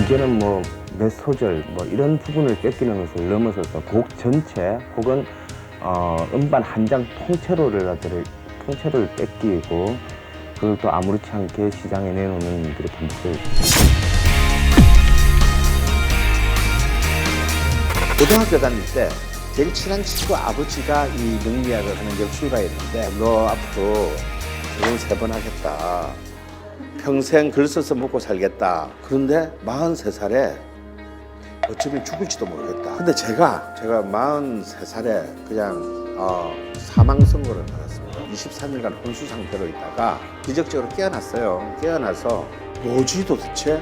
이제는 뭐 몇 소절 뭐 이런 부분을 뺏기는 것을 넘어서서 곡 전체 혹은 음반 한 장 통째로를 뺏기고 그걸 또 아무렇지 않게 시장에 내놓는 그렇게 모습을. 고등학교 다닐 때 제일 친한 친구 아버지가 이 명리학을 하는 게 출가했는데 너 앞으로 결혼 3번 하겠다. 평생 글 써서 먹고 살겠다. 그런데 43살에 어쩌면 죽을지도 모르겠다. 근데 제가 43살에 그냥 사망 선고를 받았습니다. 23일간 혼수 상태로 있다가 기적적으로 깨어났어요. 깨어나서 뭐지 도대체?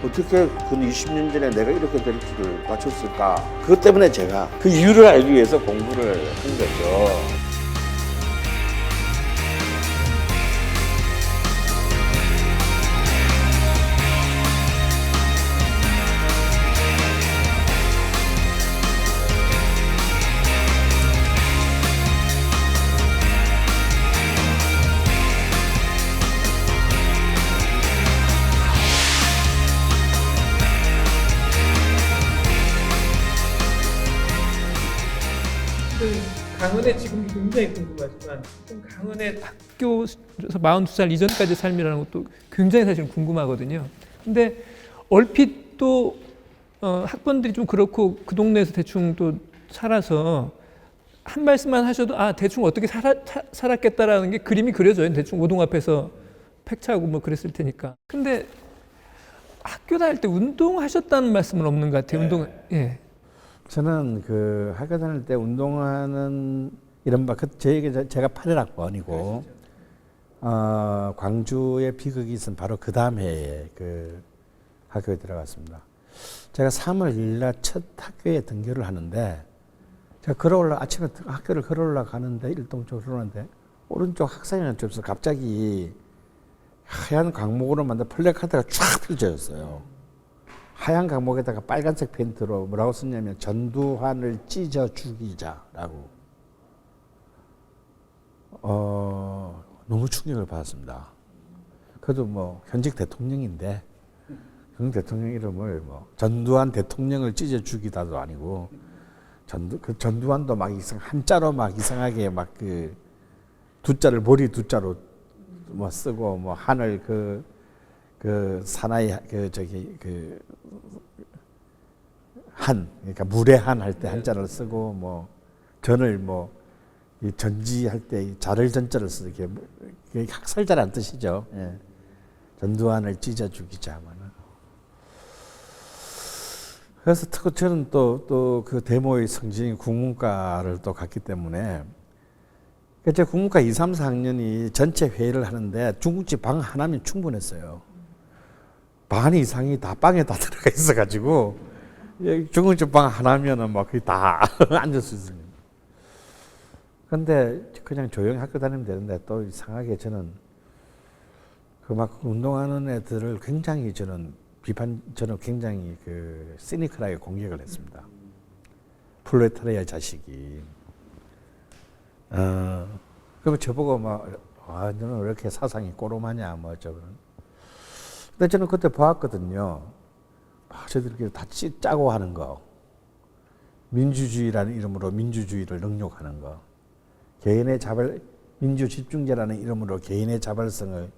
어떻게 그 20년 전에 내가 이렇게 될 줄을 맞췄을까? 그것 때문에 제가 그 이유를 알기 위해서 공부를 한 거죠. 강은의 지금 굉장히 궁금하지만 좀 강은의 학교에서 42살 이전까지 삶이라는 것도 굉장히 사실 궁금하거든요. 근데 얼핏 또 학번들이 좀 그렇고 그 동네에서 대충 또 살아서 한 말씀만 하셔도 대충 어떻게 살았겠다라는 게 그림이 그려져요. 대충 오동 앞에서 팩차고 뭐 그랬을 테니까. 근데 학교 다닐 때 운동하셨다는 말씀은 없는 것 같아요. 운동, 예. 저는 그 학교 다닐 때 운동하는 이른바 제가 8월 학번이고 광주에 비극이 있은 바로 그 다음 해에 그 학교에 들어갔습니다. 제가 3월 1일 날 첫 학교에 등교를 하는데 제가 아침에 학교를 걸어 올라가는데 일동 쪽으로 오는데 오른쪽 학생회관 쪽에서 갑자기 하얀 광목으로 만든 플래카드가 쫙 펼쳐졌어요. 하얀 강목에다가 빨간색 펜트로 뭐라고 썼냐면 전두환을 찢어 죽이자라고. 너무 충격을 받았습니다. 그래도 뭐 현직 대통령인데 그 대통령 이름을 뭐 전두환 대통령을 찢어 죽이다도 아니고 전두환도 막 한자로 막 이상하게 막 그 두자를 머리 두자로 뭐 쓰고 뭐 하늘 사나이 그러니까 물의 한 할 때 한자를 쓰고 뭐 전을 뭐 이 전지할 때 자를 전자를 쓰고 이렇게 학살자란 뜻이죠. 예. 전두환을 찢어 죽이자마는. 그래서 특히 저는 또 그 대모의 성지인 국문과를 또 갔기 때문에 제가 국문과 2, 3, 4학년이 전체 회의를 하는데 중국집 방 하나면 충분했어요. 반 이상이 다 방에 다 들어가 있어가지고 중국집 방 하나면은 막 거의 다 앉을 수 있습니다. 근데 그냥 조용히 학교 다니면 되는데 또 이상하게 저는 그 막 운동하는 애들을 굉장히 저는 굉장히 그 시니컬하게 공격을 했습니다. 플로레타리아 자식이. 그러면 저보고 막 너는 왜 이렇게 사상이 꼬롬하냐 뭐 저거는. 근데 저는 그때 보았거든요. 저들끼리 다 짜고 하는 거. 민주주의라는 이름으로 민주주의를 능욕하는 거. 민주집중제라는 이름으로 개인의 자발성을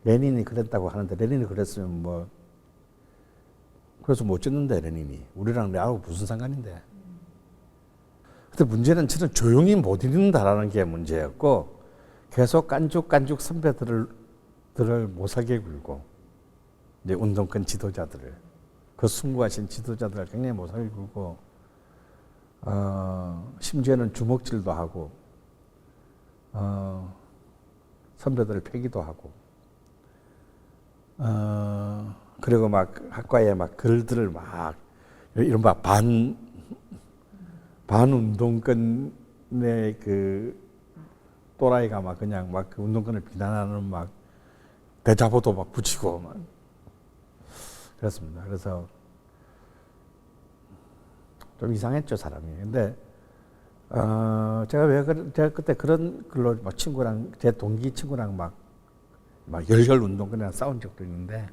레닌이 그랬다고 하는데 레닌이 그랬으면 뭐 그래서 못 줬는데 레닌이. 우리랑 내하고 무슨 상관인데. 근데 문제는 저는 조용히 못 읽는다라는 게 문제였고 계속 깐죽 선배들을 못 살게 굴고 이제 운동권 지도자들을 그 숭고하신 지도자들을 굉장히 못 살게 굴고 심지어는 주먹질도 하고 선배들을 패기도 하고 그리고 막 학과에 막 글들을 막 이른바 반운동권의 그 또라이가 막 그냥 막 그 운동권을 비난하는 막 대자보도 막 붙이고 막 그렇습니다. 그래서 좀 이상했죠 사람이. 근데 제가 그때 그런 글로 막 친구랑 제 동기 친구랑 막 열혈 운동권이랑 싸운 적도 있는데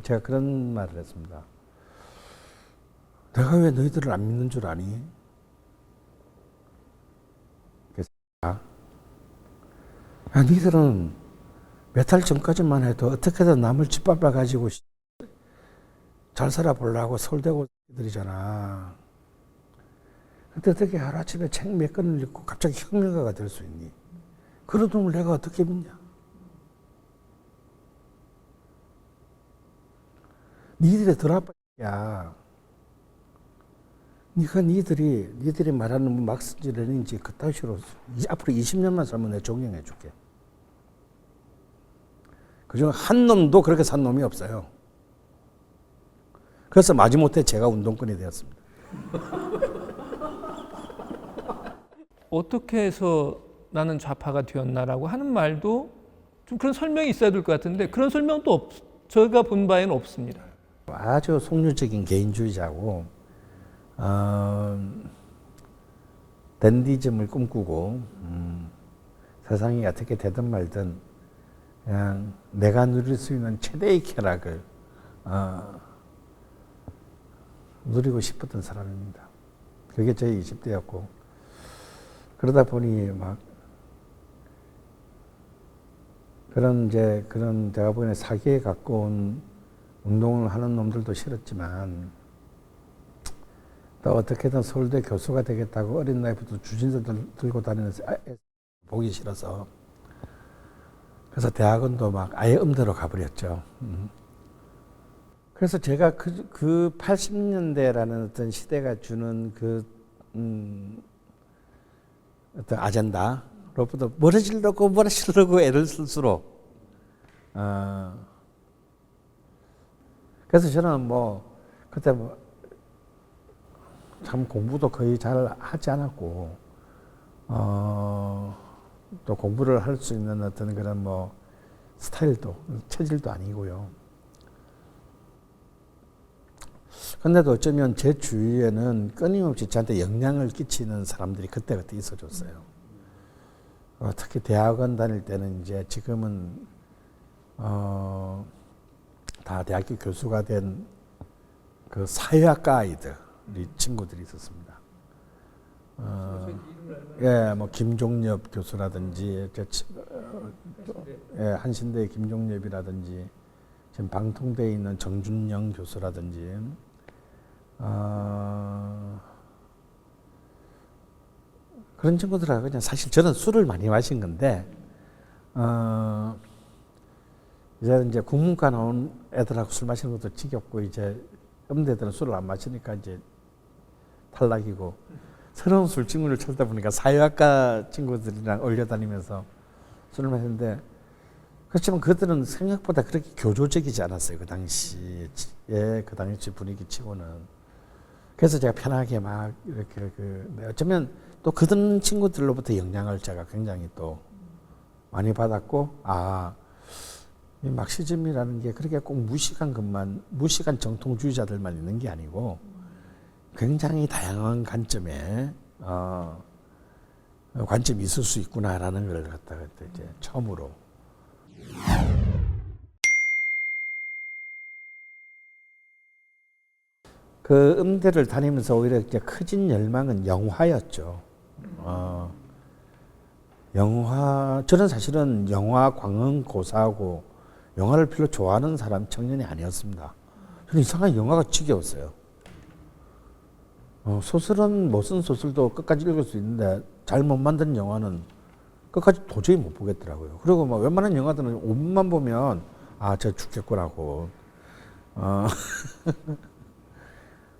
제가 그런 말을 했습니다. 내가 왜 너희들을 안 믿는 줄 아니? 야, 너희들은 몇 달 전까지만 해도 어떻게든 남을 짓밟아 가지고 잘 살아보려고 서울대고 들이잖아. 근데 어떻게 하루아침에 책 몇 권을 읽고 갑자기 혁명가가 될 수 있니? 그런 놈을 내가 어떻게 믿냐? 니들의 드라마야. 니들이 말하는 뭐 막스지 레닌지 그따위 식으로 앞으로 20년만 살면 내가 존경해 줄게. 그중 한 놈도 그렇게 산 놈이 없어요. 그래서 마지못해 제가 운동권이 되었습니다. 어떻게 해서 나는 좌파가 되었나라고 하는 말도 좀 그런 설명이 있어야 될 것 같은데 그런 설명은 또 제가 본 바에는 없습니다. 아주 속물적인 개인주의자고 댄디즘을 꿈꾸고 세상이 어떻게 되든 말든 그냥 내가 누릴 수 있는 최대의 쾌락을 누리고 싶었던 사람입니다. 그게 제 20대였고 그러다 보니 막 그런 제가 보기에는 사기에 가까운 운동을 하는 놈들도 싫었지만 또 어떻게든 서울대 교수가 되겠다고 어린 나이부터 주진서 들고 다니는 보기 싫어서 그래서 대학원도 막 아예 음대로 가버렸죠. 그래서 제가 그 80년대라는 어떤 시대가 주는 그 어떤 아젠다로부터 멀어지려고 애를 쓸수록 그래서 저는 뭐 그때 뭐 참 공부도 거의 잘 하지 않았고 또 공부를 할 수 있는 어떤 그런 뭐 스타일도 체질도 아니고요. 근데도 어쩌면 제 주위에는 끊임없이 저한테 영향을 끼치는 사람들이 그때그때 있어줬어요. 특히 대학원 다닐 때는 이제 지금은 다 대학교 교수가 된 그 사회학과 아이들이 친구들이 있었습니다. 예, 뭐 김종엽 교수라든지 한신대 김종엽이라든지 지금 방통대에 있는 정준영 교수라든지 그런 친구들하고 그냥 사실 저는 술을 많이 마신 건데 이제 국문과 나온 애들하고 술 마시는 것도 지겹고 이제 음대들은 술을 안 마시니까 이제 탈락이고 새로운 술 친구를 찾다 보니까 사회학과 친구들이랑 어울려 다니면서 술을 마셨는데 그렇지만 그들은 생각보다 그렇게 교조적이지 않았어요. 그 당시에 그 당시 분위기 치고는. 그래서 제가 편하게 막 이렇게 어쩌면 또 그들 친구들로부터 영향을 제가 굉장히 또 많이 받았고 이 막시즘이라는 게 그렇게 꼭 무식한 정통주의자들만 있는 게 아니고 굉장히 다양한 관점에 관점이 있을 수 있구나라는 걸 갖다가 이제 처음으로 그 음대를 다니면서 오히려 이제 커진 열망은 영화였죠. 저는 사실은 영화 광흥 고사하고 영화를 별로 좋아하는 청년이 아니었습니다. 저는 이상하게 영화가 지겨웠어요. 소설은 못 쓴 소설도 끝까지 읽을 수 있는데 잘 못 만든 영화는 끝까지 도저히 못 보겠더라고요. 그리고 뭐 웬만한 영화들은 5분만 보면 저 죽겠구나고.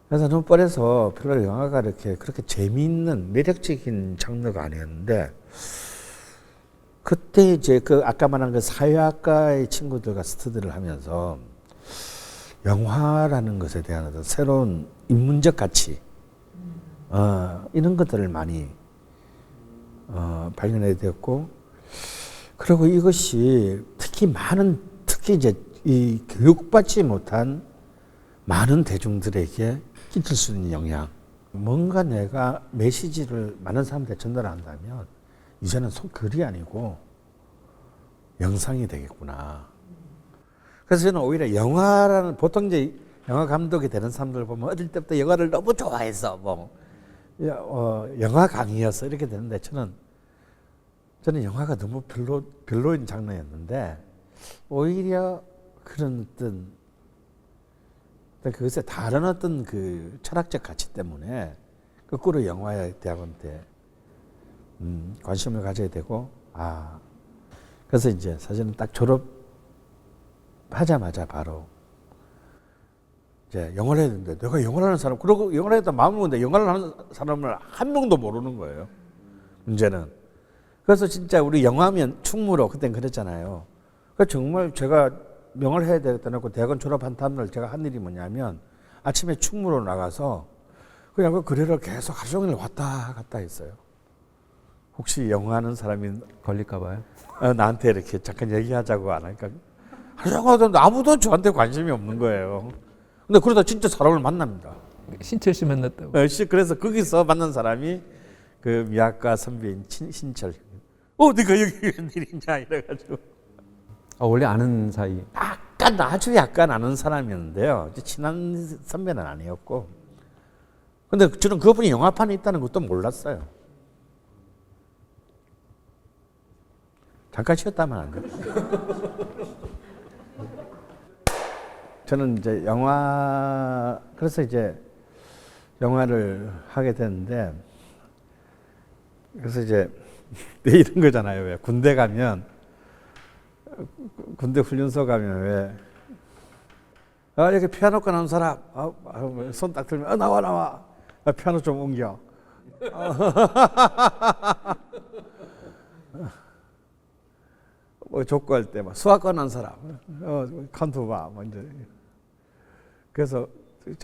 그래서 너무 뻔해서 별로 영화가 그렇게 재미있는 매력적인 장르가 아니었는데 그때 이제 아까 말한 그 사회학과의 친구들과 스터디를 하면서 영화라는 것에 대한 어떤 새로운 인문적 가치 이런 것들을 많이 발견하게 되었고 그리고 이것이 특히 이제 이 교육받지 못한 많은 대중들에게 끼칠 수 있는 영향 뭔가 내가 메시지를 많은 사람들에 전달한다면 이제는 글이 아니고 영상이 되겠구나. 그래서 저는 오히려 영화라는 보통 이제 영화 감독이 되는 사람들 보면 어릴 때부터 영화를 너무 좋아해서 뭐 영화 강의였어 이렇게 되는데 저는 영화가 너무 별로인 장르였는데 오히려 그런 어떤 그것에 다른 어떤 그 철학적 가치 때문에 거꾸로 영화에 대학원때 관심을 가져야 되고 그래서 이제 사실은 딱 졸업하자마자 바로 이제 영화를 해야 되는데 내가 영화를 하는 사람 그러고 영화를 했다 마음을 먹는데 영화를 하는 사람을 한 명도 모르는 거예요. 문제는. 그래서 진짜 우리 영화면 충무로 그땐 그랬잖아요. 그러니까 정말 제가 영화를 해야 되겠다 놓고 대학원 졸업한 다음날 제가 한 일이 뭐냐면 아침에 충무로 나가서 그냥 그 거리를 계속 하루 종일 왔다 갔다 했어요. 혹시 영화하는 사람이 걸릴까 봐요. 나한테 이렇게 잠깐 얘기하자고 안 하니까 하루 종일 하던데 아무도 저한테 관심이 없는 거예요. 근데 그러다 진짜 사람을 만납니다. 신철 씨 만났다고. 그래서 거기서 만난 사람이 그 미학과 선배인 신철. 네가 여기 웬일이냐 이래가지고. 원래 아는 사이. 아주 약간 아는 사람이었는데요. 친한 선배는 아니었고. 근데 저는 그분이 영화판에 있다는 것도 몰랐어요. 잠깐 쉬었다면 안 돼요. 저는 이제 그래서 이제 영화를 하게 됐는데, 그래서 이제 이런 거잖아요. 왜 군대 가면, 군대 훈련소 가면 왜, 여기 피아노과 나온 사람, 손 딱 들면, 나와. 피아노 좀 옮겨. 뭐 족구할 때 막 수학과 난 사람, 컨트 봐, 먼저. 그래서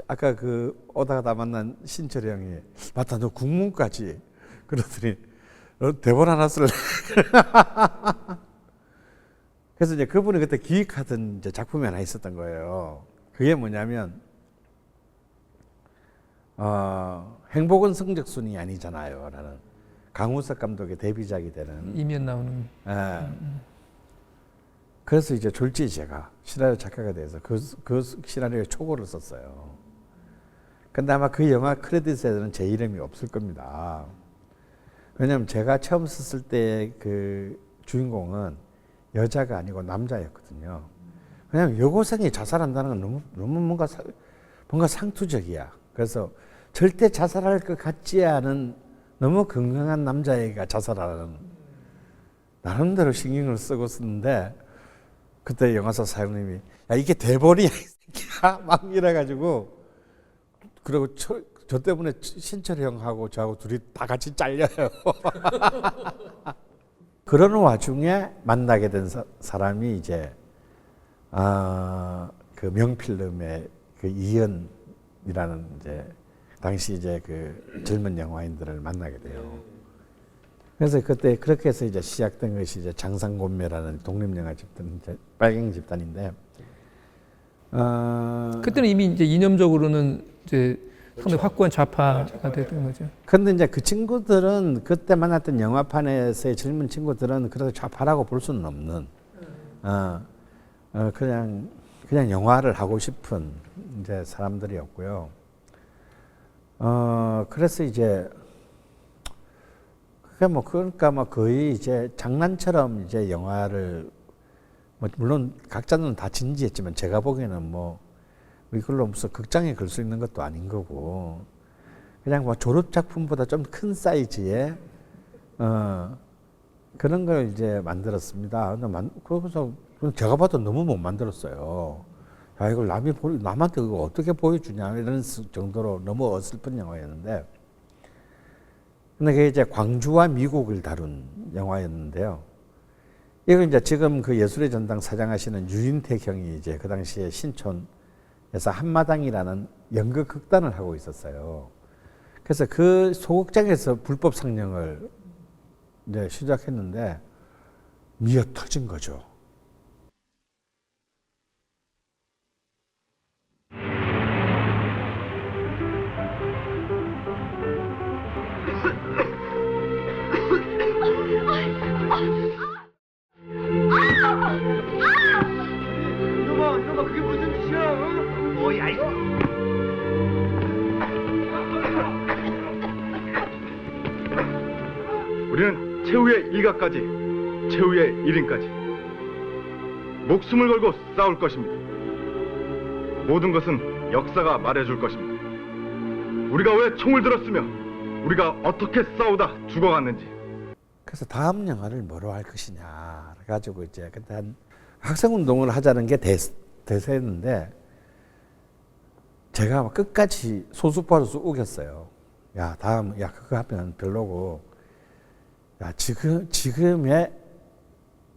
아까 그 오다가 만난 신철이 형이 맞다 너 국문까지 그러더니 너 대본 하나 쓸래? 그래서 이제 그분이 그때 기획하던 이제 작품이 하나 있었던 거예요. 그게 뭐냐면 행복은 성적순이 아니잖아요 라는 강우석 감독의 데뷔작이 되는 이면 나오는. 그래서 이제 졸지에 제가 시나리오 작가가 돼서 그 시나리오에 초고를 썼어요. 근데 아마 그 영화 크레딧에는 제 이름이 없을 겁니다. 왜냐면 제가 처음 썼을 때 그 주인공은 여자가 아니고 남자였거든요. 왜냐면 여고생이 자살한다는 건 너무 뭔가 상투적이야. 그래서 절대 자살할 것 같지 않은 너무 건강한 남자애가 자살하는 나름대로 신경을 쓰고 썼는데 그때 영화사 사장님이 야 이게 대본이야 이 새끼야 막 이래가지고 그리고 저 때문에 신철이 형하고 저하고 둘이 다 같이 잘려요. 그런 와중에 만나게 된 사람이 이제 그 명필름의 그 이현이라는 이제 당시 이제 그 젊은 영화인들을 만나게 돼요. 그래서 그때 그렇게 해서 이제 시작된 것이 이제 장상곤매라는 독립영화 집단, 빨갱이 집단인데, 그때는 이미 이제 이념적으로는 이제 상당히 확고한 좌파가 됐던 거죠. 근데 이제 그 친구들은 그때 만났던 영화판에서의 젊은 친구들은 그래도 좌파라고 볼 수는 없는, 그냥 영화를 하고 싶은 이제 사람들이었고요. 그래서 이제 그러니까 뭐 거의 이제 장난처럼 이제 영화를 뭐 물론 각자는 다 진지했지만 제가 보기에는 뭐 이걸로 무슨 극장에 걸 수 있는 것도 아닌 거고 그냥 뭐 졸업 작품보다 좀 큰 사이즈의 그런 걸 이제 만들었습니다. 그래서 제가 봐도 너무 못 만들었어요. 야 이걸 남한테 이거 어떻게 보여주냐 이런 정도로 너무 어설픈 영화였는데. 근데 그게 이제 광주와 미국을 다룬 영화였는데요. 이걸 이제 지금 그 예술의 전당 사장하시는 유인택 형이 이제 그 당시에 신촌에서 한마당이라는 연극 극단을 하고 있었어요. 그래서 그 소극장에서 불법 상영을 이제 시작했는데 미어 터진 거죠. 뭐야 이거? 우리는 최후의 일가까지, 최후의 1인까지 목숨을 걸고 싸울 것입니다. 모든 것은 역사가 말해줄 것입니다. 우리가 왜 총을 들었으며 우리가 어떻게 싸우다 죽어갔는지. 그래서 다음 영화를 뭐로 할 것이냐 가지고 이제 그때 한 학생운동을 하자는 게 대세였는데 제가 막 끝까지 소수파로서 우겼어요. 야 다음 야 그거 하면 별로고 야 지금의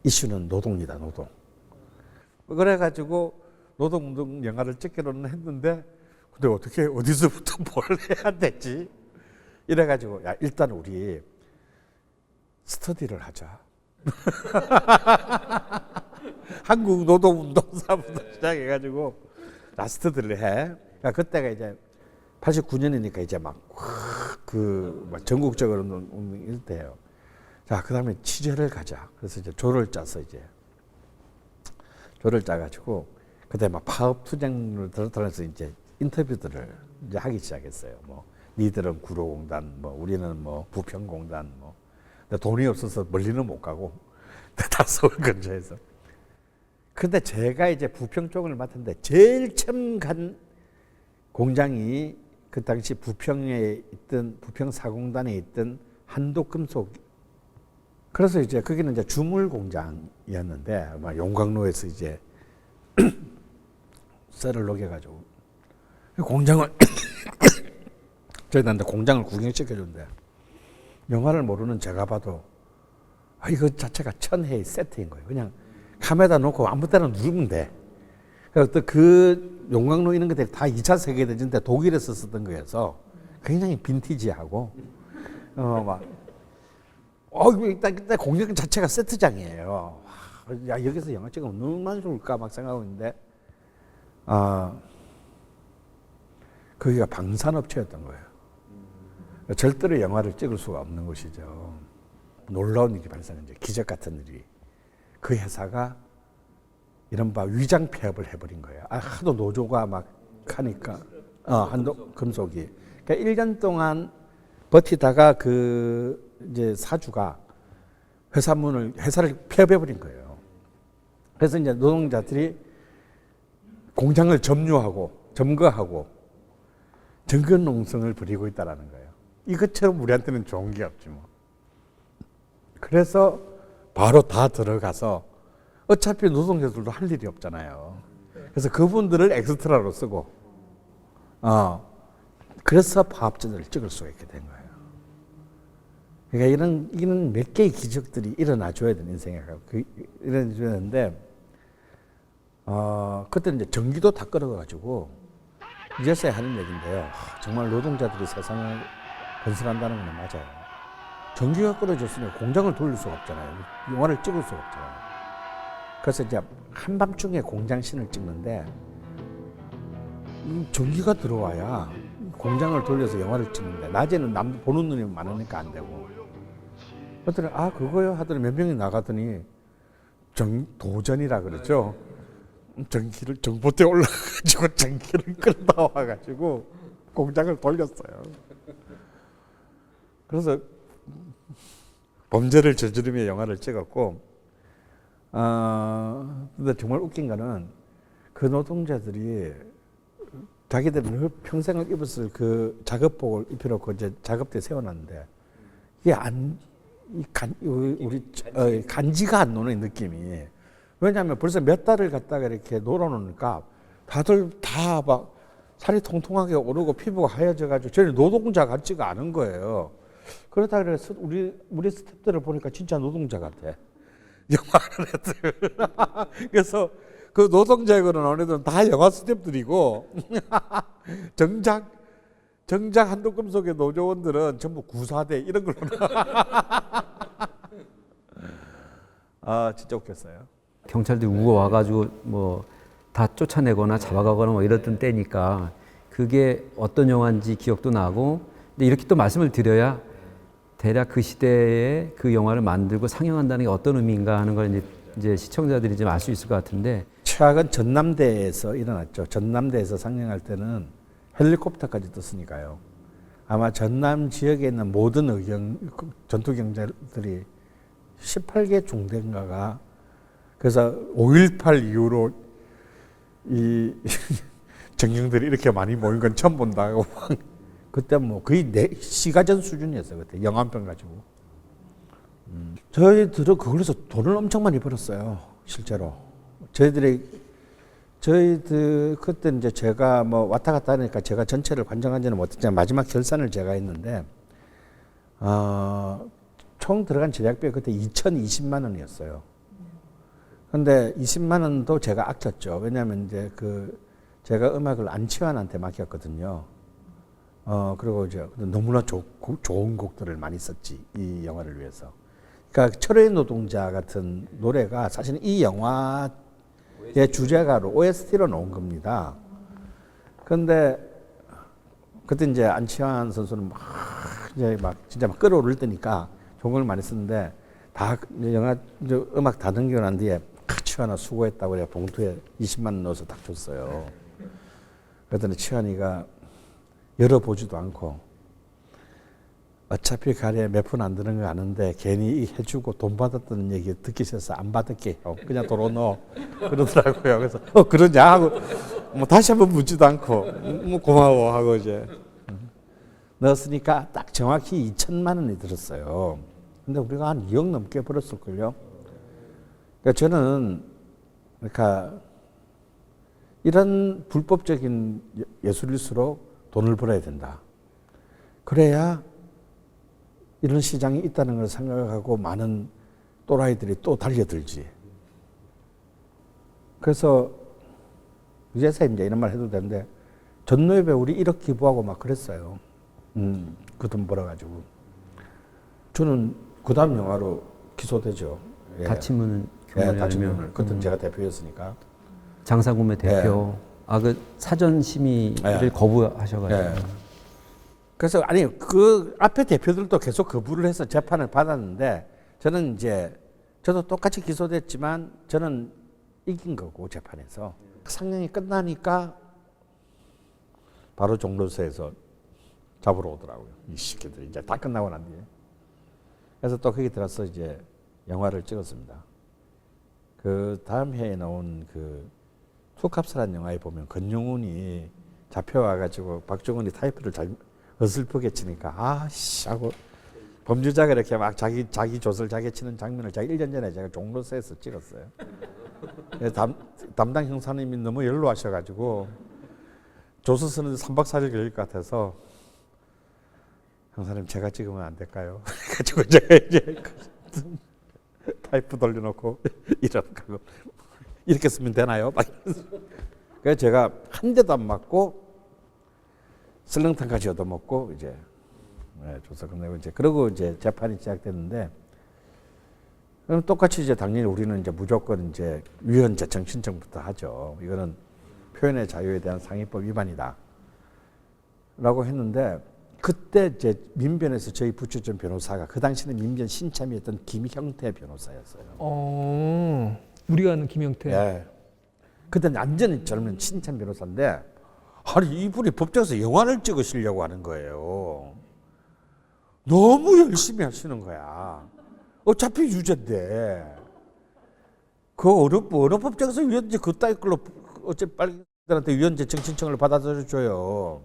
이슈는 노동이다 노동. 그래가지고 노동운동 영화를 찍기로는 했는데 근데 어떻게 어디서부터 뭘 해야 되지? 이래가지고 야 일단 우리 스터디를 하자. 한국 노동운동사부터 시작해가지고 나 스터디를 해. 그러니까 그때가 이제 89년이니까 이제 막 전국적으로 운동 일 때예요. 자, 그 다음에 취재를 가자. 그래서 이제 조를 짜서 이제 조를 짜가지고 그때 막 파업 투쟁을 들어서 이제 인터뷰들을 이제 하기 시작했어요. 뭐 니들은 구로공단, 뭐 우리는 뭐 부평공단, 뭐 근데 돈이 없어서 멀리는 못 가고 다 서울 근처에서. 근데 제가 이제 부평 쪽을 맡았는데 제일 처음 간 공장이 그 당시 부평에 있던 부평 사공단에 있던 한독금속. 그래서 이제 거기는 이제 주물 공장이었는데 막 용광로에서 이제 쇠를 녹여가지고 공장을 저희한테 공장을 구경시켜준대. 영화를 모르는 제가 봐도 아, 이거 자체가 천혜의 세트인 거예요. 그냥 카메라 놓고 아무 때나 누르면 돼. 그래서 그 용광로 이런 것들이 다 2차 세계대전 때 독일에서 쓰던 거여서 굉장히 빈티지하고 일단 공장 자체가 세트장이에요. 야 여기서 영화 찍으면 너무 많이 좋을까 막 생각하고 있는데 거기가 방산업체였던 거예요. 절대로 영화를 찍을 수가 없는 곳이죠. 놀라운 일이 발생한 기적 같은 일이 그 회사가 이른바 위장 폐업을 해버린 거예요. 하도 노조가 막 하니까 한독 금속이 그러니까 1년 동안 버티다가 그 이제 사주가 회사를 폐업해버린 거예요. 그래서 이제 노동자들이 공장을 점거하고 정근 농성을 벌이고 있다라는 거예요. 이것처럼 우리한테는 좋은 게 없지 뭐. 그래서 바로 다 들어가서 어차피 노동자들도 할 일이 없잖아요. 그래서 그분들을 엑스트라로 쓰고 그래서 파업전을 찍을 수가 있게 된 거예요. 그러니까 이런 몇 개의 기적들이 일어나줘야 되는 인생에 일어나줘야 되는데 그때는 이제 전기도 다 끌어가지고 이제서야 하는 얘기인데요. 정말 노동자들이 세상을 건설한다는 건 맞아요. 전기가 끌어졌으면 공장을 돌릴 수가 없잖아요. 영화를 찍을 수가 없잖아요. 그래서 이제 한밤중에 공장신을 찍는데 전기가 들어와야 공장을 돌려서 영화를 찍는데 낮에는 남들 보는 눈이 많으니까 안 되고. 그랬더니 그거요 하더니 몇 명이 나가더니 도전이라 그러죠. 전기를 정보대에 올라가가지고 전기를 끌다 와가지고 공장을 돌렸어요. 그래서 범죄를 저지르며 영화를 찍었고, 근데 정말 웃긴 거는 그 노동자들이 자기들은 평생을 입었을 그 작업복을 입혀놓고 이제 작업대에 세워놨는데 이게 간지가 안 노는 느낌이. 왜냐하면 벌써 몇 달을 갖다가 이렇게 놀아놓으니까 다들 다 막 살이 통통하게 오르고 피부가 하얘져가지고 저희 노동자 같지가 않은 거예요. 그렇다 그래서 우리 스태프들을 보니까 진짜 노동자 같아. 영화하는 애들. 그래서 그 노동자에 나온 애들은 다 영화 스태프들이고 정작 한독금속의 노조원들은 전부 구사대 이런 걸로. 진짜 웃겼어요. 경찰들이 우고 와가지고 뭐 다 쫓아내거나 잡아가거나 뭐 이랬던 때니까 그게 어떤 영화인지 기억도 나고, 근데 이렇게 또 말씀을 드려야 대략 그 시대에 그 영화를 만들고 상영한다는 게 어떤 의미인가 하는 걸 이제 시청자들이 좀 알 수 있을 것 같은데. 최악은 전남대에서 일어났죠. 전남대에서 상영할 때는 헬리콥터까지 떴으니까요. 아마 전남 지역에 있는 모든 전투 경찰들이 18개 중대인가가 그래서 5.18 이후로 이 정경들이 이렇게 많이 모인 건 처음 본다고 그때 뭐 거의 시가전 수준이었어요. 그때 영화 한 편 가지고. 저희들은 그걸로서 돈을 엄청 많이 벌었어요. 실제로. 저희들 그때 이제 제가 뭐 왔다 갔다 하니까 제가 전체를 관장한지는 못했지만 마지막 결산을 제가 했는데 총 들어간 제작비가 그때 2,020만 원이었어요. 근데 20만 원도 제가 아꼈죠. 왜냐하면 이제 제가 음악을 안치환한테 맡겼거든요. 그리고 이제 너무나 좋은 곡들을 많이 썼지 이 영화를 위해서. 그러니까 철의 노동자 같은 노래가 사실은 이 영화의 주제가로 OST로 나온 겁니다. 그런데 그때 이제 안치환 선수는 진짜 막 끌어오를 때니까 좋은 걸 많이 썼는데 다 영화 음악 다 넘기고 난 뒤에 치환아 수고했다고 그래 봉투에 20만 원 넣어서 딱 줬어요. 그랬더니 치환이가 열어보지도 않고 어차피 가래 몇 푼 안 드는 거 아는데 괜히 해주고 돈 받았다는 얘기 듣기 싫어서 안 받을게요. 그냥 도로 넣어. 그러더라고요. 그래서 그러냐 하고 뭐 다시 한번 묻지도 않고 뭐 고마워 하고 이제 넣었으니까 딱 정확히 2천만 원이 들었어요. 근데 우리가 한 2억 넘게 벌었을걸요. 그러니까 저는 그러니까 이런 불법적인 예술일수록 돈을 벌어야 된다. 그래야 이런 시장이 있다는 걸 생각하고 많은 또라이들이 또 달려들지. 그래서 이제서 이제 이런 말 해도 되는데 전노예배 우리 1억 기부하고 막 그랬어요. 그 돈 벌어가지고. 저는 그 다음 영화로 기소되죠. 예. 다치면 다치면 그때 제가 대표였으니까. 장사구매 대표. 그 사전 심의를 거부하셔가지고. 그래서 아니 그 앞에 대표들도 계속 거부를 해서 재판을 받았는데 저는 이제 저도 똑같이 기소됐지만 저는 이긴 거고 재판에서 상영이 끝나니까 바로 종로서에서 잡으러 오더라고요. 이 새끼들 이제 다 끝나고 난 뒤에. 그래서 또 거기 들어서 이제 영화를 찍었습니다. 그 다음 해에 나온 그 투캅스라는 영화에 보면 권용훈이 잡혀와가지고 박정훈이 타이프를 잘 어슬프게 치니까 아씨 하고 범죄자가 이렇게 막 자기 조 자기 치는 장면을 제가 1년 전에 제가 종로서에서 찍었어요. 담당 형사님이 너무 연로하셔가지고 조서 쓰는데 3박 4일 걸릴 것 같아서 형사님 제가 찍으면 안 될까요? 그래가지고 제가 이제 타이프 돌려놓고 이러고 이렇게 쓰면 되나요? 그래서 제가 한 대도 안 맞고 설렁탕까지 얻어먹고 이제 조사 끝내고 이제 그러고 이제 재판이 시작됐는데 그럼 똑같이 이제 당연히 우리는 이제 무조건 이제 위헌 재청 신청부터 하죠. 이거는 표현의 자유에 대한 상위법 위반이다. 라고 했는데 그때 이제 민변에서 저희 부추전 변호사가 그 당시는 민변 신참이었던 김형태 변호사였어요. 우리가 아는 김형태. 예. 그때 완전히 젊은 신참 변호사인데 아니 이분이 법정에서 영화를 찍으시려고 하는 거예요. 너무 열심히 하시는 거야. 어차피 유죄인데 그 어느 법정에서 유죄인지 그 따위 걸로 어째 빨리들한테 유언재청 신청을 받아들여줘요.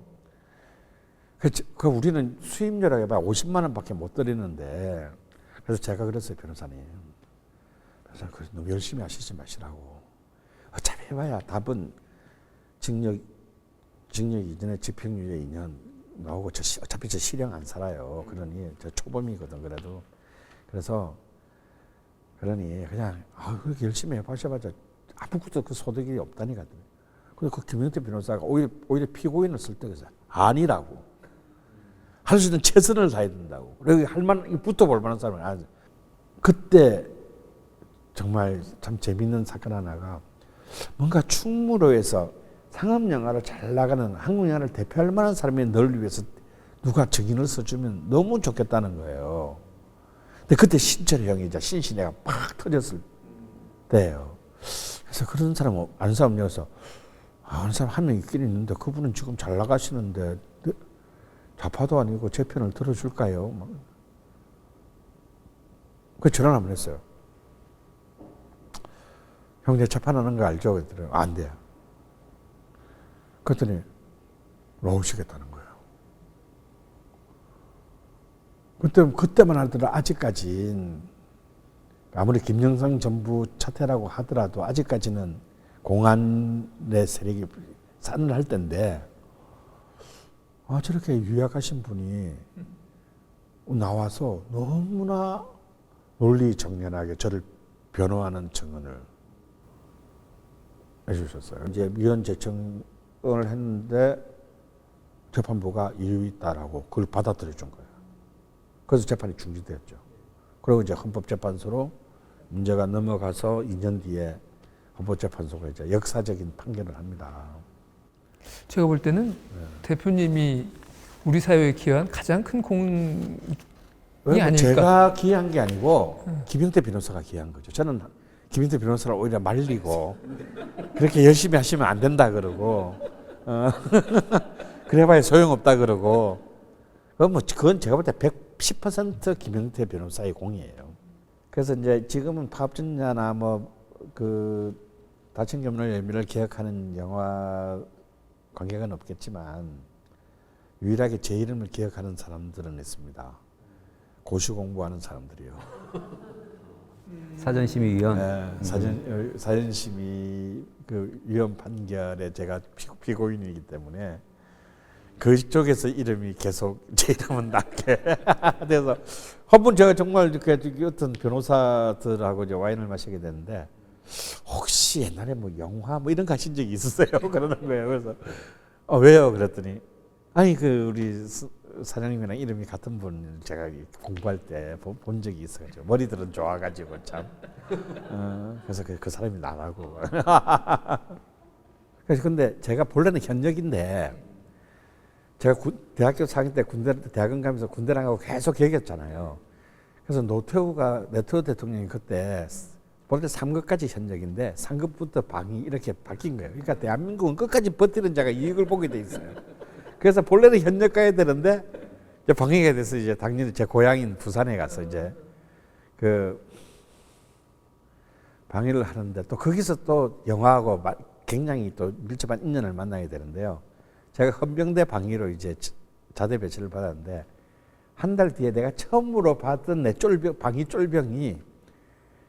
그 우리는 수임료라고 해봐 50만 원밖에 못 드리는데 그래서 제가 그랬어요 변호사님. 그래서 너무 열심히 하시지 마시라고. 어차피 해봐야 답은 징역 이전에 집행유예 2년 나오고 어차피 저 실형 안 살아요. 그러니 저 초범이거든 그래도. 그래서 그러니 그냥 그렇게 열심히 해보셔봐자 아무것도 그 소득이 없다니까. 근데 그 김영태 변호사가 오히려 피고인을 쓸 때 그래서 아니라고. 할 수 있는 최선을 다해야 된다고. 그리고 붙어볼 만한 사람은 아니. 그때 정말 참 재밌는 사건 하나가 뭔가 충무로에서 상업 영화를 잘 나가는 한국 영화를 대표할 만한 사람이 널 위해서 누가 적인을 써주면 너무 좋겠다는 거예요. 근데 그때 신철 형이 신신애가 팍 터졌을 때예요. 그래서 그런 사람 아는 사람 여기서 아는 사람 한 명 있긴 있는데 그분은 지금 잘 나가시는데 좌파도 아니고 제 편을 들어줄까요? 막. 그 전화 한번 했어요. 형, 내 재판하는 거 알죠? 그랬더니 안 돼요. 그랬더니 나오시겠다는 거예요. 그때만 하더라도 아직까진 아무리 김영삼 정부 차태라고 하더라도 아직까지는 공안의 세력이 싸늘할 때인데 저렇게 유약하신 분이 나와서 너무나 논리정연하게 저를 변호하는 증언을 해주셨어요. 이제 위헌 재청을 했는데 재판부가 이유 있다라고 그걸 받아들여 준 거예요. 그래서 재판이 중지되었죠. 그리고 이제 헌법재판소로 문제가 넘어가서 2년 뒤에 헌법재판소가 이제 역사적인 판결을 합니다. 제가 볼 때는 대표님이 우리 사회에 기여한 가장 큰 공이 아닐까. 제가 기여한 게 아니고 김영태 변호사가 기여한 거죠. 저는 김영태 변호사를 오히려 말리고 그렇게 열심히 하시면 안 된다 그러고 그래봐야 소용없다 그러고 그건 제가 볼 때 110% 김영태 변호사의 공이에요. 그래서 이제 지금은 파업전야나 그 다친 겸손의 열매를 기억하는 영화 관계가 없겠지만 유일하게 제 이름을 기억하는 사람들은 있습니다. 고시 공부하는 사람들이요. 사전심의위원. 네, 사전심의 그 위원 판결에 제가 피고인이기 때문에 그쪽에서 이름이 계속 제 이름은 낮게 그래서 한 번 제가 정말 이렇게 어떤 변호사들하고 이제 와인을 마시게 되는데 혹시 옛날에 영화 이런 거 하신 적이 있으세요? 그러는 거예요. 그래서 왜요? 그랬더니 아니 그 우리 사장님이랑 이름이 같은 분 제가 공부할 때 본 적이 있어가지고 머리들은 좋아가지고 참 그래서 그 사람이 나라고. 그래서 근데 제가 본래는 현역인데 제가 대학교 4학년 때 대학원 가면서 군대 나가고 계속 얘기했잖아요. 그래서 노태우 대통령이 그때 본래 3급까지 현역인데 3급부터 방이 이렇게 바뀐 거예요. 그러니까 대한민국은 끝까지 버티는 자가 이익을 보게 돼 있어요. 그래서 본래는 현역 가야 되는데 이제 방위가 돼서 이제 당연히 제 고향인 부산에 가서 이제 그 방위를 하는데 또 거기서 또 영화하고 굉장히 또 밀접한 인연을 만나게 되는데요. 제가 헌병대 방위로 이제 자대 배치를 받았는데 한 달 뒤에 내가 처음으로 봤던 내 방위 쫄병이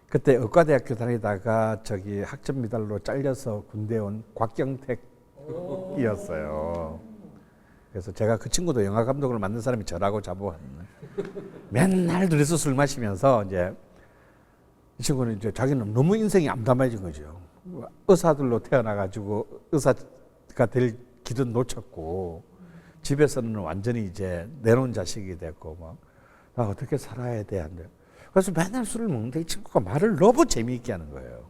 그때 의과대학교 다니다가 저기 학점 미달로 잘려서 군대 온 곽경택이었어요. 그래서 제가 그 친구도 영화 감독을 만든 사람이 저라고 자부하는 맨날 둘이서 술 마시면서 이제 이 친구는 이제 자기는 너무 인생이 암담해진 거죠. 의사들로 태어나가지고 의사가 될 길은 놓쳤고 집에서는 완전히 이제 내놓은 자식이 됐고 나 어떻게 살아야 돼 안 돼. 그래서 맨날 술을 먹는데 이 친구가 말을 너무 재미있게 하는 거예요.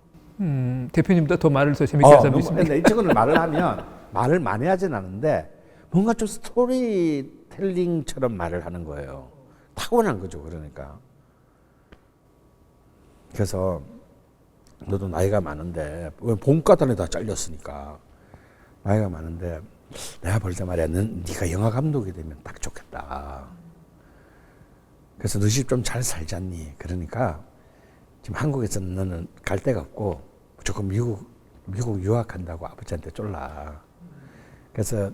대표님보다 더 말을 더 재밌게 하는 사람이 있습니다. 근데 이 친구는 말을 하면 말을 많이 하진 않는데 뭔가 좀 스토리텔링처럼 말을 하는 거예요. 타고난 거죠, 그러니까. 그래서 너도 나이가 많은데 본과단에 다 잘렸으니까 나이가 많은데 내가 볼 때 말이야, 네가 영화 감독이 되면 딱 좋겠다. 그래서 너 집 좀 잘 살잖니. 그러니까 지금 한국에서는 너는 갈 데가 없고 무조건 미국 유학한다고 아버지한테 쫄라. 그래서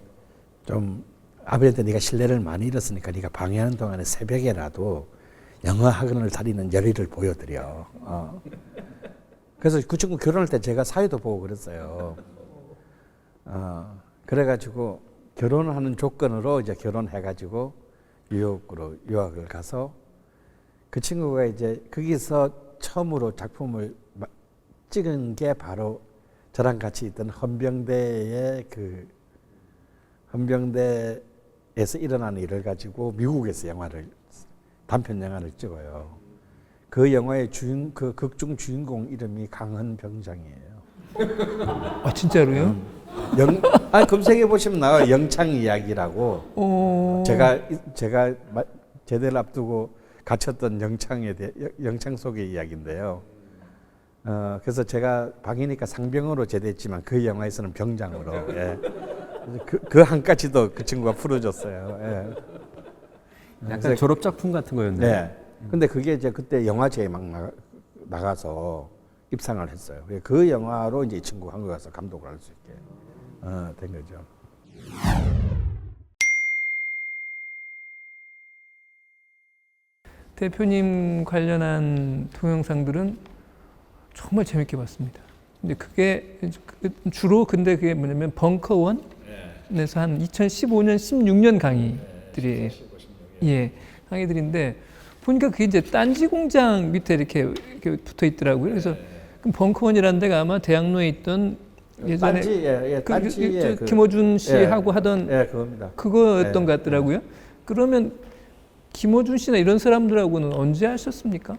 좀 아버지한테 네가 신뢰를 많이 잃었으니까 네가 방해하는 동안에 새벽에라도 영어 학원을 다니는 열의를 보여드려. 그래서 그 친구 결혼할 때 제가 사회도 보고 그랬어요. 그래가지고 결혼하는 조건으로 이제 결혼해가지고 뉴욕으로 유학을 가서 그 친구가 이제 거기서 처음으로 작품을 찍은 게 바로 저랑 같이 있던 헌병대의 헌병대에서 일어난 일을 가지고 미국에서 단편 영화를 찍어요. 그 영화의 그 극중 주인공 이름이 강헌 병장이에요. 아 진짜로요? 검색해 보시면 나와요. 영창 이야기라고. 제가 제대를 앞두고 갇혔던 영창 속의 이야기인데요. 그래서 제가 방이니까 상병으로 제대했지만 그 영화에서는 병장으로. 예. 그 한 가지도 그 친구가 풀어줬어요. 예. 약간 졸업 작품 같은 거였네요. 네. 근데 그게 이제 그때 영화제에 막 나가서 입상을 했어요. 그 영화로 이제 이 친구가 한국 가서 감독을 할 수 있게 된 거죠. 대표님 관련한 동영상들은 정말 재밌게 봤습니다. 근데 그게 주로 근데 그게 뭐냐면 벙커원에서 한 2015년, 16년 강의들이 예 강의들인데 보니까 그게 이제 딴지 공장 밑에 이렇게 붙어 있더라고요. 그래서 그럼 벙커원이라는 데가 아마 대학로에 있던 예전에 딴지, 딴지의 김어준 씨하고 하던 그겁니다. 그거였던 것 같더라고요. 그러면 김어준 씨나 이런 사람들하고는 언제 하셨습니까?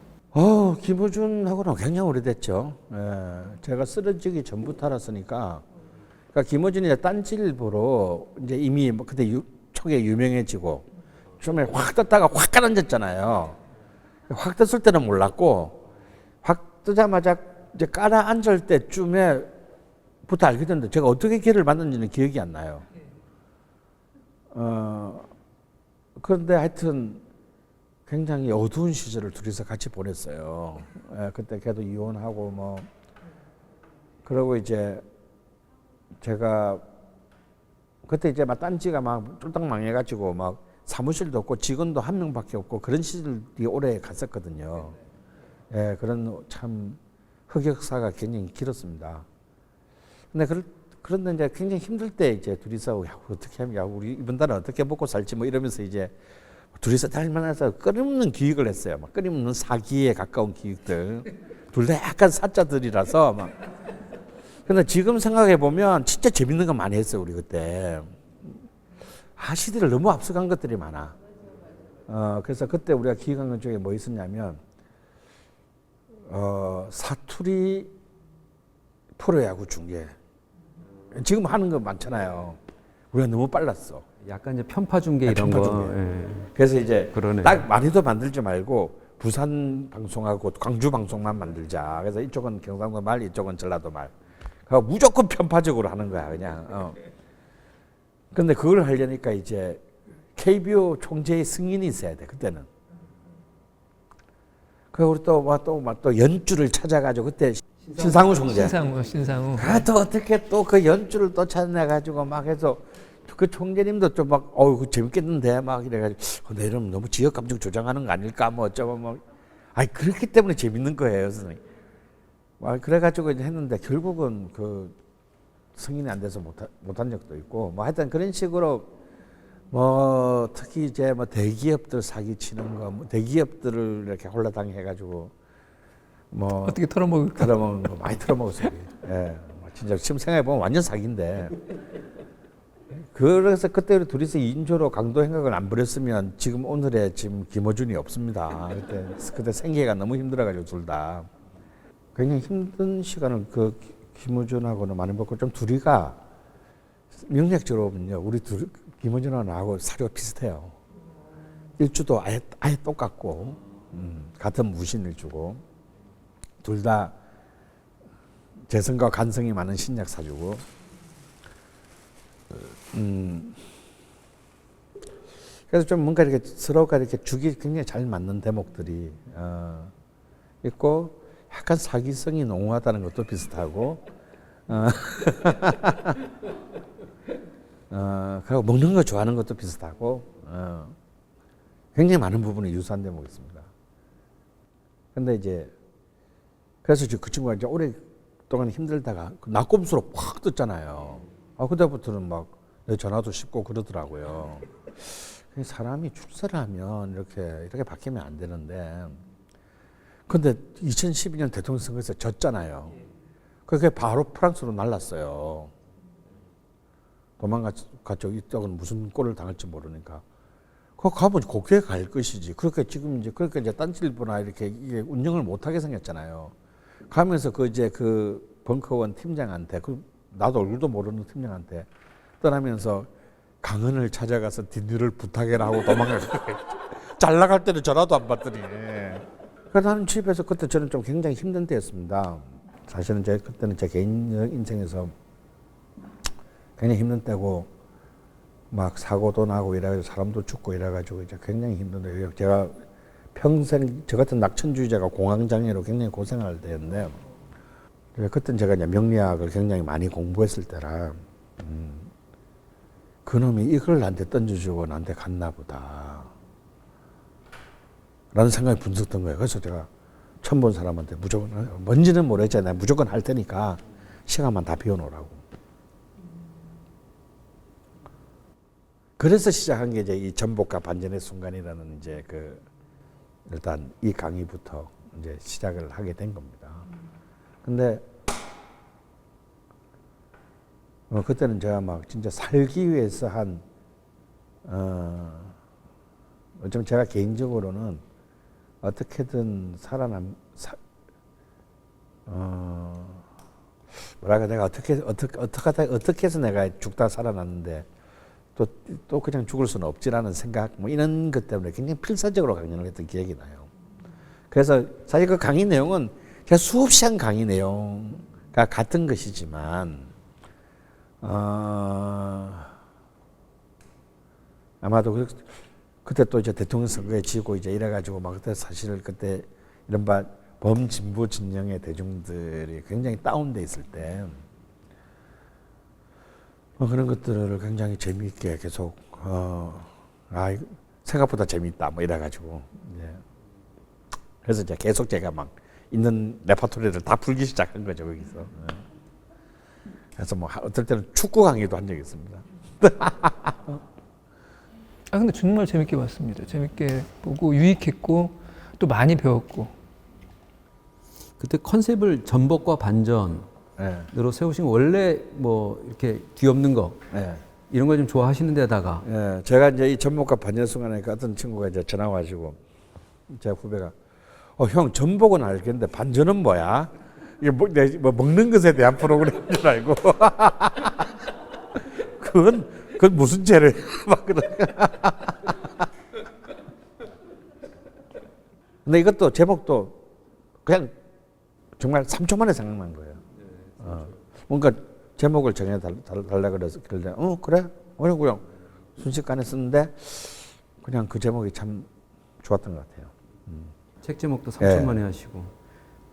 김어준하고는 굉장히 오래됐죠. 제가 쓰러지기 전부터 알았으니까. 그러니까 김어준이 딴지일보로 이제 이미 뭐 그때 초기에 유명해지고 처음에 확 떴다가 확 가라앉았잖아요. 확 떴을 때는 몰랐고 확 뜨자마자 이제 깔아앉을 때쯤에부터 알게 됐는데 제가 어떻게 걔를 만났는지는 기억이 안 나요. 그런데 하여튼 굉장히 어두운 시절을 둘이서 같이 보냈어요. 그때 걔도 이혼하고 뭐 그러고 이제 제가 그때 이제 막 딴지가 막 쫄딱 망해가지고 막 사무실도 없고 직원도 한 명밖에 없고 그런 시절이 오래 갔었거든요. 그런 참 흑역사가 굉장히 길었습니다. 근데 그런데 이제 굉장히 힘들 때 이제 둘이서 야, 어떻게 하면 야, 우리 이번 달은 어떻게 먹고 살지 뭐 이러면서 이제 둘이서 달만해서 끊임없는 기획을 했어요. 막 끊임없는 사기에 가까운 기획들. 둘 다 약간 사자들이라서 막. 근데 지금 생각해 보면 진짜 재밌는 거 많이 했어요, 우리 그때. 시대를 너무 앞서간 것들이 많아. 그래서 그때 우리가 기획한 것 중에 뭐 있었냐면, 사투리 프로야구 중계. 지금 하는 거 많잖아요. 우리가 너무 빨랐어. 약간 이제 편파 중계 이런 편파 거. 중계. 예. 그래서 이제 그러네요. 딱 많이도 만들지 말고 부산 방송하고 광주 방송만 만들자. 그래서 이쪽은 경상도 말, 이쪽은 전라도 말. 그러니까 무조건 편파적으로 하는 거야, 그냥. 근데 그걸 하려니까 이제 KBO 총재의 승인이 있어야 돼, 그때는. 그리고 우리 또 연주를 찾아가지고 그때 신상우 총재. 신상우. 또 어떻게 또 그 연주를 또 찾아내가지고 막 해서 그 총재님도 좀 막, 그거 재밌겠는데 막 이래가지고, 내 이러면 너무 지역 감정 조장하는 거 아닐까 뭐 어쩌고 뭐. 그렇기 때문에 재밌는 거예요, 선생님. 그래가지고 이제 했는데 결국은 그 승인이 안 돼서 못한 적도 있고, 뭐 하여튼 그런 식으로 뭐 특히 이제 뭐 대기업들 사기치는 거, 뭐 대기업들을 이렇게 홀라당해가지고 뭐 어떻게 털어먹을까? 털어먹은 거 많이 털어먹었어요. 진짜 지금 생각해보면 완전 사기인데. 그래서 그때 우리 둘이서 2인조로 강도 행각을 안 부렸으면 지금 오늘의 지금 김어준이 없습니다. 그때 생계가 너무 힘들어가지고 둘 다. 굉장히 힘든 시간을 그 김어준하고는 많이 먹고 좀 둘이가 명략적으로 보면요. 우리 김어준하고 나하고 사료가 비슷해요. 일주도 아예 똑같고, 같은 무신일주고, 둘 다 재성과 간성이 많은 신약 사주고, 그래서 좀 뭔가 이렇게 서로가 이렇게 죽이 굉장히 잘 맞는 대목들이 있고, 약간 사기성이 농후하다는 것도 비슷하고, 그리고 먹는 거 좋아하는 것도 비슷하고, 굉장히 많은 부분이 유사한 대목이 있습니다. 근데 이제, 그래서 그 친구가 이제 오랫동안 힘들다가 낙곰수로 확 떴잖아요. 그때부터는 막 내 전화도 씹고 그러더라고요. 사람이 출세를 하면 이렇게 바뀌면 안 되는데, 근데 2012년 대통령 선거에서 졌잖아요. 그게 바로 프랑스로 날랐어요. 도망갔죠. 이쪽은 무슨 꼴을 당할지 모르니까. 그거 가면 곱게 갈 것이지. 그렇게 지금 이제 딴지일보나 이렇게 이게 운영을 못하게 생겼잖아요. 가면서 그 벙커원 팀장한테, 나도 얼굴도 모르는 팀장한테 떠나면서 강은을 찾아가서 디너를 부탁해라 하고 도망가고 잘 나갈 때는 전화도 안 받더니. 그래서 나는 집에서 그때 저는 좀 굉장히 힘든 때였습니다. 사실은 그때는 제 개인 인생에서 굉장히 힘든 때고 막 사고도 나고 이래가지고 사람도 죽고 이래가지고 이제 굉장히 힘든데 제가 평생 저 같은 낙천주의자가 공황장애로 굉장히 고생할 때였는데 그때는 제가 이제 명리학을 굉장히 많이 공부했을 때라 그놈이 이걸 나한테 던져주고 나한테 갔나 보다 라는 생각이 분석 든 거예요. 그래서 제가 처음 본 사람한테 무조건 뭔지는 모르겠잖아요. 무조건 할 테니까 시간만 다 비워놓으라고. 그래서 시작한 게 이제 이 전복과 반전의 순간이라는 이제 일단 이 강의부터 이제 시작을 하게 된 겁니다. 근데 그때는 제가 막 진짜 살기 위해서 어쩌면 제가 개인적으로는 어떻게든 뭐랄까 내가 어떻게 해서 내가 죽다 살아났는데 또 그냥 죽을 수는 없지라는 생각 뭐 이런 것 때문에 굉장히 필사적으로 강연을 했던 기억이 나요. 그래서 사실 그 강의 내용은 제가 수없이 한 강의 내용과 같은 것이지만 아마도 그때 또 이제 대통령 선거에 지고 이제 이래가지고 막 그때 사실 그때 이른바 범진보 진영의 대중들이 굉장히 다운돼 있을 때 그런 것들을 굉장히 재미있게 계속 생각보다 재미있다 뭐 이래가지고 이제 그래서 이제 계속 제가 막 있는 레퍼토리를 다 풀기 시작한 거죠 거기서. 그래서 뭐 어떨 때는 축구 강의도 한 적이 있습니다. 근데 정말 재밌게 봤습니다. 재밌게 보고 유익했고 또 많이 배웠고. 그때 컨셉을 전복과 반전으로 네. 세우신 거 원래 뭐 이렇게 뒤엎는 거 네. 이런 걸 좀 좋아하시는 데다가 예, 제가 이제 이 전복과 반전 순간에 어떤 친구가 이제 전화 와가지고 제 후배가 형 전복은 알겠는데 반전은 뭐야? 이게 뭐 먹는 것에 대한 프로그램인 줄 알고 그건 무슨 죄를 막 그러. 근데 이것도 제목도 그냥 정말 3초 만에 생각난 거예요. 뭔가 제목을 정해달라 그래서 그래 그냥 순식간에 썼는데 그냥 그 제목이 참 좋았던 것 같아요. 책 제목도 3천 만에 하시고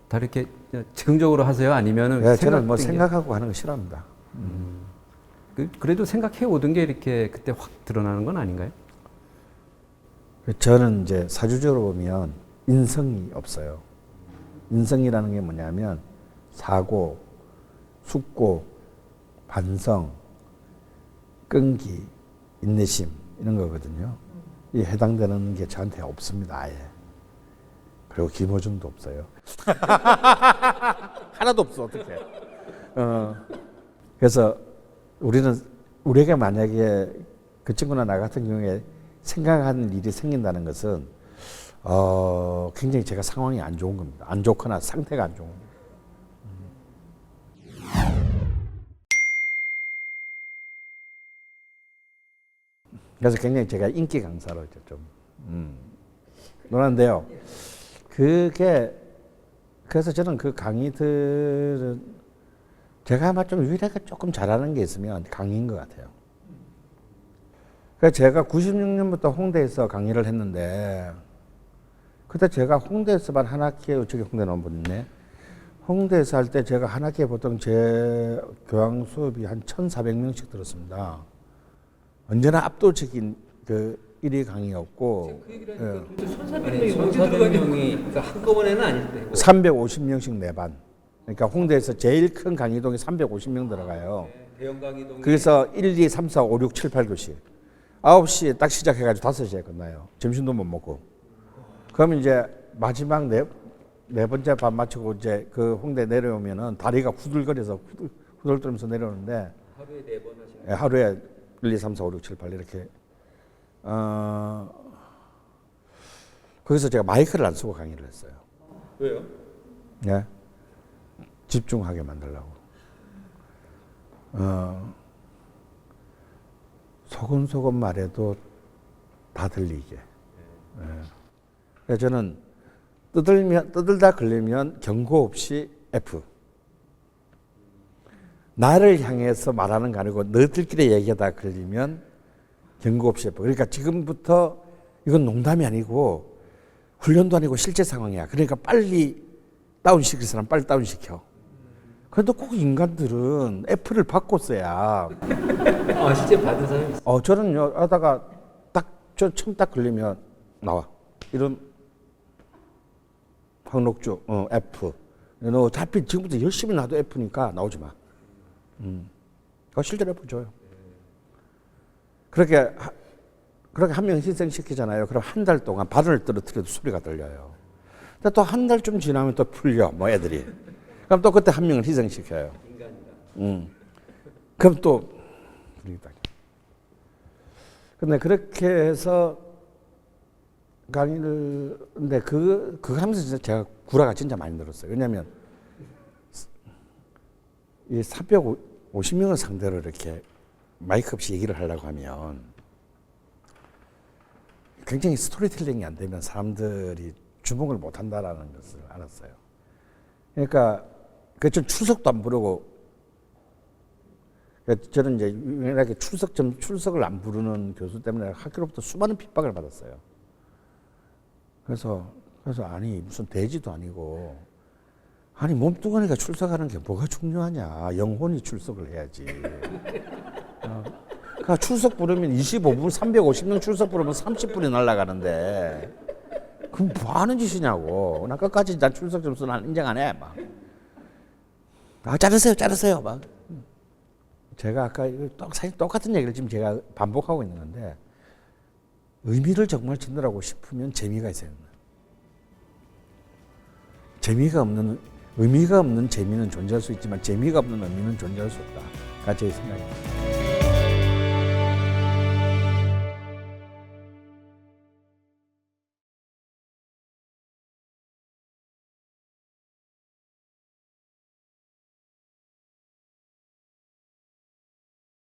다 이렇게 즉흥적으로 하세요? 아니면은 저는 뭐 생각하고 하는 거 싫어합니다. 그래도 생각해 오던 게 이렇게 그때 확 드러나는 건 아닌가요? 저는 이제 사주적으로 보면 인성이 없어요. 인성이라는 게 뭐냐면 사고, 숙고, 반성, 끈기, 인내심 이런 거거든요. 이 해당되는 게 저한테 없습니다. 아예. 그리고 김호준도 없어요. 하나도 없어 어떻게? 그래서 우리에게 만약에 그 친구나 나 같은 경우에 생각하는 일이 생긴다는 것은 굉장히 제가 상황이 안 좋은 겁니다. 안 좋거나 상태가 안 좋은 겁니다. 그래서 굉장히 제가 인기 강사로 좀 놀았는데요. 그래서 저는 그 강의들은 제가 아마 좀 유일하게 조금 잘하는 게 있으면 강의인 것 같아요. 그래서 제가 96년부터 홍대에서 강의를 했는데 그때 제가 홍대에서만 한 학기에 저기 홍대 나오거든요. 홍대에서 할 때 제가 한 학기에 보통 제 교양 수업이 한 1,400명씩 들었습니다. 언제나 압도적인 그 1위 강의였고 1,400명이 한꺼번에는 아닐 때 350명씩 내반. 그러니까 홍대에서 제일 큰 강의동이 350명 들어가요. 대형 강의동에 그래서 1, 2, 3, 4, 5, 6, 7, 8교시 9시에 딱 시작해가지고 5시에 끝나요. 점심도 못 먹고. 그러면 이제 마지막 네 번째 반 마치고 이제 그 홍대 내려오면은 다리가 후들거려서 후들거리면서 내려오는데 하루에 4번 하시는 하루에 1, 2, 3, 4, 5, 6, 7, 8 이렇게 거기서 제가 마이크를 안 쓰고 강의를 했어요. 왜요? 예? 집중하게 만들려고. 소금소금 말해도 다 들리게. 예. 그래서 저는 떠들다 걸리면 경고 없이 F. 나를 향해서 말하는 거 아니고 너희들끼리 얘기하다 걸리면 경고 없이 해봐. 그러니까 지금부터 이건 농담이 아니고 훈련도 아니고 실제 상황이야. 그러니까 빨리 다운시킬 사람 빨리 다운시켜. 그래도 꼭 인간들은 애플을 받고 써야. 실제 받은 사람이 있어요. 저는요 하다가 저 처음 딱 걸리면 나와. 이런 황록주 F. 너 어차피 지금부터 열심히 놔도 F니까 나오지 마. 실제로 F 줘요. 그렇게 한 명 희생시키잖아요. 그럼 한 달 동안 바늘을 떨어뜨려도 소리가 들려요. 근데 또 한 달쯤 지나면 또 풀려, 뭐 애들이. 그럼 또 그때 한 명을 희생시켜요. 그럼 또 풀리다. 근데 그렇게 해서 강의를, 근데 그거 하면서 진짜 제가 구라가 진짜 많이 늘었어요. 왜냐면 이 350명을 상대로 이렇게 마이크 없이 얘기를 하려고 하면 굉장히 스토리텔링이 안 되면 사람들이 주목을 못 한다라는 것을 알았어요. 그러니까 전 출석도 안 부르고, 저는 이제 유일하게 출석을 안 부르는 교수 때문에 학교로부터 수많은 핍박을 받았어요. 그래서 아니 무슨 돼지도 아니고, 아니 몸뚱아리가 출석하는 게 뭐가 중요하냐, 영혼이 출석을 해야지. 그러니까 출석 부르면 25분, 350명 출석 부르면 30분이 날아가는데 그럼 뭐 하는 짓이냐고. 나 끝까지 난 출석 점수는 인정 안 해. 막. 자르세요. 막. 제가 아까 사실 똑같은 얘기를 지금 제가 반복하고 있는 건데, 의미를 정말 짓느라고 싶으면 재미가 있어야 된다. 의미가 없는 재미는 존재할 수 있지만 재미가 없는 의미는 존재할 수 없다. 제 생각입니다.